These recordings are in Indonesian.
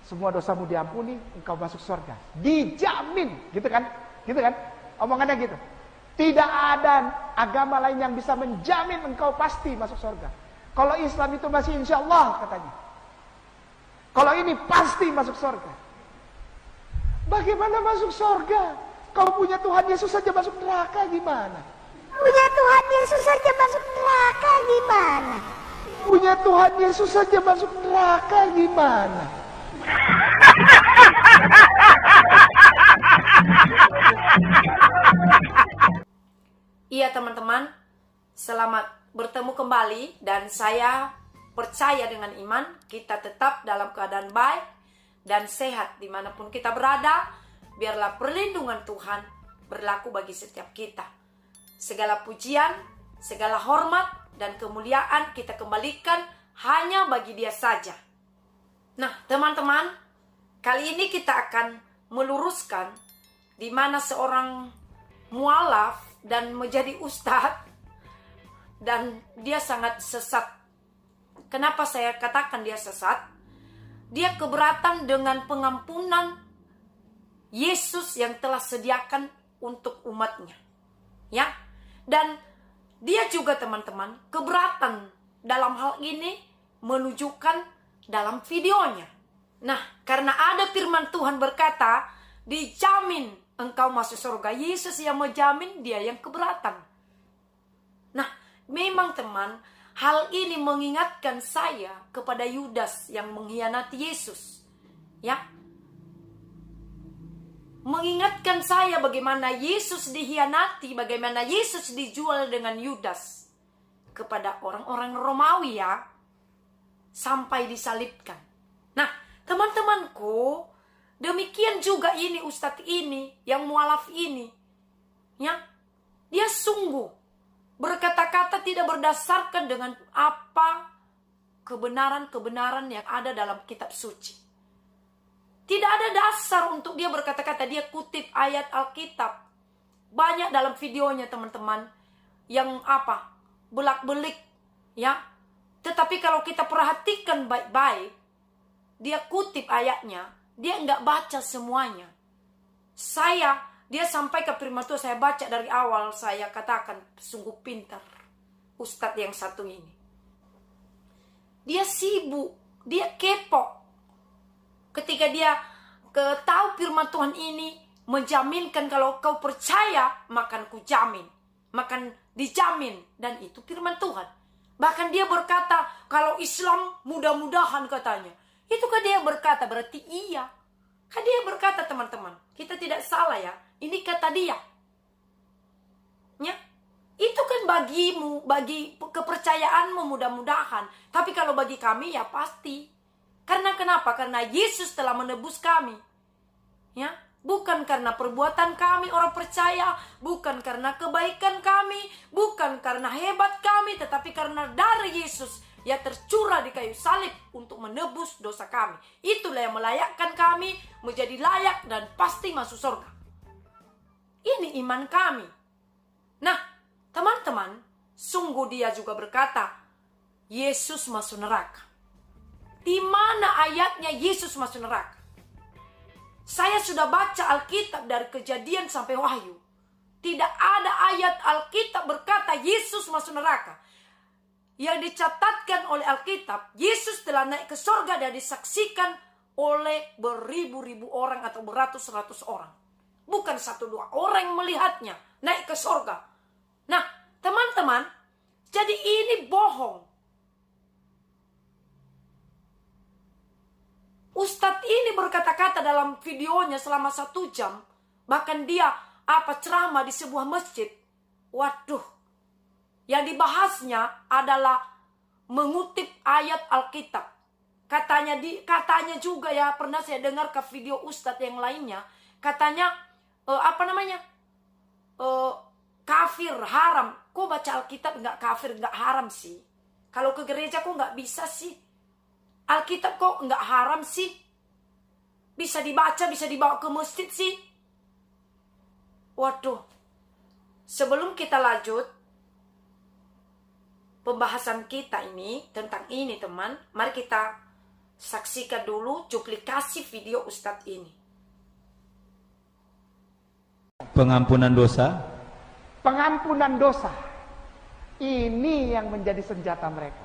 semua dosamu diampuni, engkau masuk surga. Dijamin, gitu kan? Gitu kan? Omongannya gitu. Tidak ada agama lain yang bisa menjamin engkau pasti masuk surga. Kalau Islam itu masih insya Allah katanya. Kalau ini pasti masuk surga. Bagaimana masuk surga? Kau punya Tuhan Yesus saja masuk neraka gimana? Punya Tuhan Yesus saja masuk neraka gimana? Punya Tuhan Yesus saja masuk neraka gimana? Iya teman-teman, selamat bertemu kembali dan saya percaya dengan iman kita tetap dalam keadaan baik dan sehat dimanapun kita berada. Biarlah perlindungan Tuhan berlaku bagi setiap kita. Segala pujian, segala hormat dan kemuliaan kita kembalikan hanya bagi Dia saja. Nah teman-teman, kali ini kita akan meluruskan di mana seorang mualaf dan menjadi ustadz dan dia sangat sesat. Kenapa saya katakan dia sesat? Dia keberatan dengan pengampunan Yesus yang telah sediakan untuk umatnya. Ya. Dan dia juga teman-teman keberatan dalam hal ini menunjukkan dalam videonya. Nah, karena ada firman Tuhan berkata, dijamin engkau masuk surga. Yesus yang menjamin, dia yang keberatan. Nah, memang teman, hal ini mengingatkan saya kepada Yudas yang mengkhianati Yesus. Ya. Mengingatkan saya bagaimana Yesus dikhianati, bagaimana Yesus dijual dengan Yudas kepada orang-orang Romawi ya, sampai disalibkan. Nah, teman-temanku, demikian juga ini ustadz ini, yang mualaf ini. Ya, dia sungguh berkata-kata tidak berdasarkan dengan apa kebenaran-kebenaran yang ada dalam kitab suci. Tidak ada dasar untuk dia berkata-kata, dia kutip ayat Alkitab. Banyak dalam videonya teman-teman yang apa? Belak-belik, ya. Tetapi kalau kita perhatikan baik-baik, dia kutip ayatnya, dia enggak baca semuanya. Dia sampai ke firman Tuhan, saya baca dari awal, saya katakan sungguh pintar ustadz yang satu ini. Dia sibuk, dia kepo. Ketika dia tahu firman Tuhan ini menjaminkan kalau kau percaya, maka ku jamin, maka dijamin, dan itu firman Tuhan. Bahkan dia berkata kalau Islam mudah-mudahan katanya. Itu kan dia berkata berarti iya. Kan dia berkata teman-teman, kita tidak salah ya. Ini kata dia. Ya. Itu kan bagimu, bagi kepercayaanmu mudah-mudahan. Tapi kalau bagi kami ya pasti. Karena kenapa? Karena Yesus telah menebus kami. Ya, bukan karena perbuatan kami orang percaya, bukan karena kebaikan kami, bukan karena hebat kami, tetapi karena darah Yesus yang tercurah di kayu salib untuk menebus dosa kami. Itulah yang melayakkan kami menjadi layak dan pasti masuk surga. Ini iman kami. Nah, teman-teman, sungguh dia juga berkata, Yesus masuk neraka. Di mana ayatnya Yesus masuk neraka? Saya sudah baca Alkitab dari Kejadian sampai Wahyu. Tidak ada ayat Alkitab berkata Yesus masuk neraka. Yang dicatatkan oleh Alkitab, Yesus telah naik ke surga dan disaksikan oleh beribu-ribu orang atau beratus-ratus orang. Bukan 1-2 orang yang melihatnya naik ke surga. Nah, teman-teman, jadi ini bohong. Ustadz ini berkata-kata dalam videonya selama 1 jam. Bahkan dia ceramah di sebuah masjid. Waduh. Yang dibahasnya adalah mengutip ayat Alkitab. Katanya juga ya, pernah saya dengar ke video ustadz yang lainnya. Katanya kafir, haram. Kok baca Alkitab nggak kafir, nggak haram sih? Kalau ke gereja kok nggak bisa sih? Alkitab kok nggak haram sih? Bisa dibaca, bisa dibawa ke masjid sih? Waduh. Sebelum kita lanjut pembahasan kita ini tentang ini teman, mari kita Saksikan dulu duplikasi video Ustadz ini. Pengampunan dosa. Pengampunan dosa. Ini yang menjadi senjata mereka.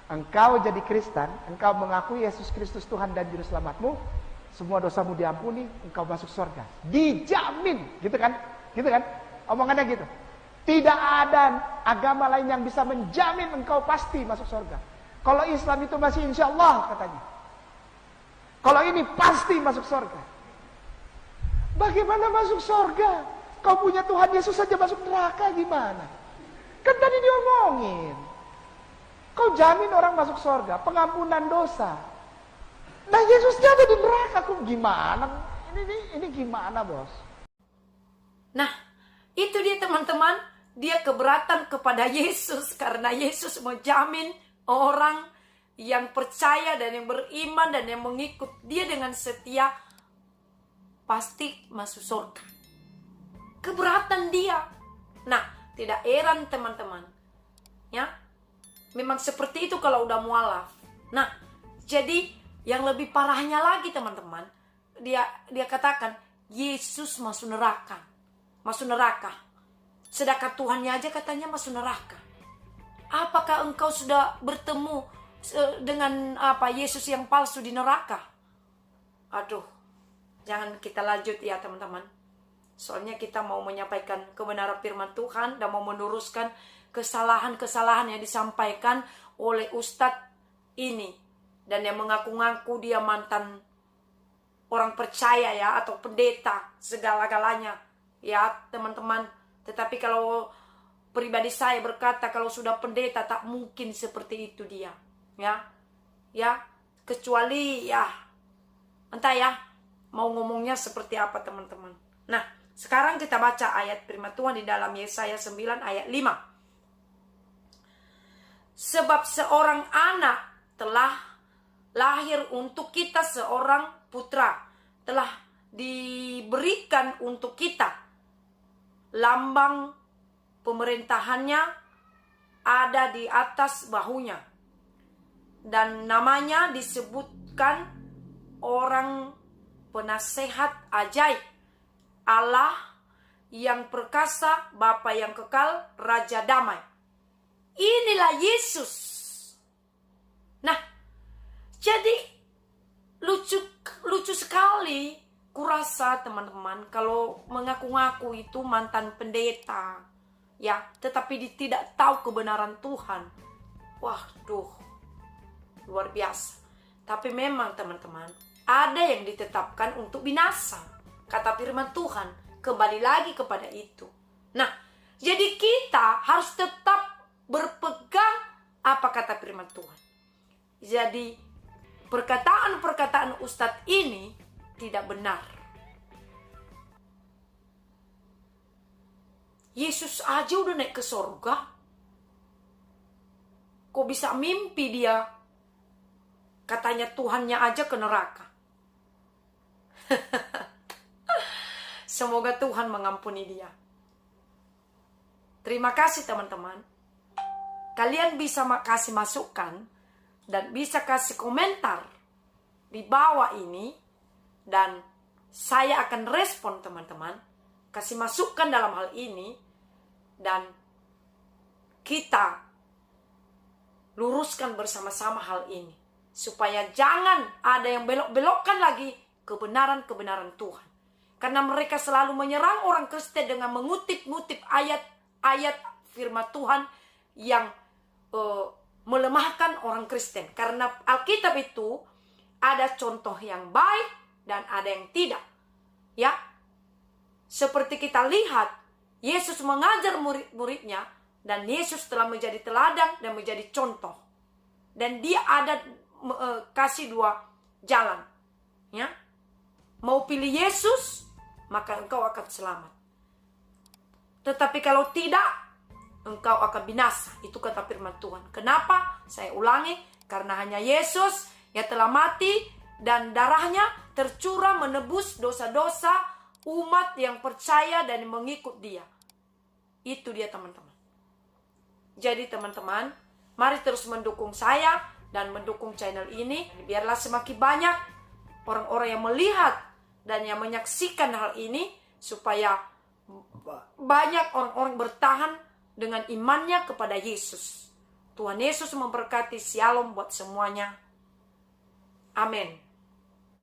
Engkau jadi Kristen, engkau mengakui Yesus Kristus Tuhan dan Juru Selamatmu, semua dosamu diampuni, engkau masuk surga. Dijamin, gitu kan? Gitu kan? Omongannya gitu. Tidak ada agama lain yang bisa menjamin engkau pasti masuk surga. Kalau Islam itu masih insya Allah katanya. Kalau ini pasti masuk surga. Bagaimana masuk surga? Kau punya Tuhan Yesus saja masuk neraka gimana? Kan tadi diomongin. Kau jamin orang masuk surga, pengampunan dosa. Nah Yesusnya ada di neraka, kok gimana? Ini gimana, bos? Nah, itu dia teman-teman, dia keberatan kepada Yesus karena Yesus menjamin orang yang percaya dan yang beriman dan yang mengikut dia dengan setia pasti masuk surga. Keberatan dia. Nah, tidak heran teman-teman. Ya. Memang seperti itu kalau udah mualaf. Nah, jadi yang lebih parahnya lagi teman-teman, dia katakan Yesus masuk neraka. Masuk neraka. Sedangkan Tuhannya aja katanya masuk neraka. Apakah engkau sudah bertemu dengan Yesus yang palsu di neraka? Aduh, jangan kita lanjut ya teman-teman. Soalnya kita mau menyampaikan kebenaran firman Tuhan dan mau meluruskan kesalahan-kesalahan yang disampaikan oleh Ustadz ini. Dan yang mengaku-ngaku dia mantan orang percaya ya, atau pendeta segala-galanya ya teman-teman. Tetapi kalau pribadi saya berkata kalau sudah pendeta tak mungkin seperti itu dia. Ya, kecuali ya entah ya mau ngomongnya seperti apa teman-teman. Nah, sekarang kita baca ayat firman Tuhan di dalam Yesaya 9 ayat 5. Sebab seorang anak telah lahir untuk kita, seorang putra telah diberikan untuk kita. Lambang pemerintahannya ada di atas bahunya. Dan namanya disebutkan orang penasehat ajaib, Allah yang perkasa, Bapa yang kekal, Raja damai. Inilah Yesus. Nah, jadi lucu sekali kurasa teman-teman kalau mengaku-ngaku itu mantan pendeta ya, tetapi tidak tahu kebenaran Tuhan. Waduh, luar biasa. Tapi memang teman-teman, ada yang ditetapkan untuk binasa. Kata firman Tuhan, kembali lagi kepada itu. Nah, jadi kita harus tetap berpegang apa kata firman Tuhan. Jadi, perkataan-perkataan Ustadz ini tidak benar. Yesus aja udah naik ke surga. Kok bisa mimpi dia? Katanya Tuhannya aja ke neraka. Semoga Tuhan mengampuni dia. Terima kasih teman-teman. Kalian bisa kasih masukan dan bisa kasih komentar di bawah ini. Dan saya akan respon teman-teman. Kasih masukan dalam hal ini. Dan kita luruskan bersama-sama hal ini. Supaya jangan ada yang belok-belokkan lagi kebenaran-kebenaran Tuhan. Karena mereka selalu menyerang orang Kristen dengan mengutip-ngutip ayat-ayat firman Tuhan yang melemahkan orang Kristen. Karena Alkitab itu ada contoh yang baik dan ada yang tidak. Ya, seperti kita lihat, Yesus mengajar murid-muridnya dan Yesus telah menjadi teladan dan menjadi contoh. Dan dia ada kasih dua jalan, ya. Mau pilih Yesus, maka engkau akan selamat. Tetapi kalau tidak, engkau akan binasa. Itu kata firman Tuhan. Kenapa? Saya ulangi, karena hanya Yesus yang telah mati dan darahnya tercurah menebus dosa-dosa umat yang percaya dan mengikut dia. Itu dia teman-teman. Jadi teman-teman, mari terus mendukung saya dan mendukung channel ini. Biarlah semakin banyak orang-orang yang melihat dan yang menyaksikan hal ini, supaya banyak orang-orang bertahan dengan imannya kepada Yesus. Tuhan Yesus memberkati. Shalom buat semuanya. Amin.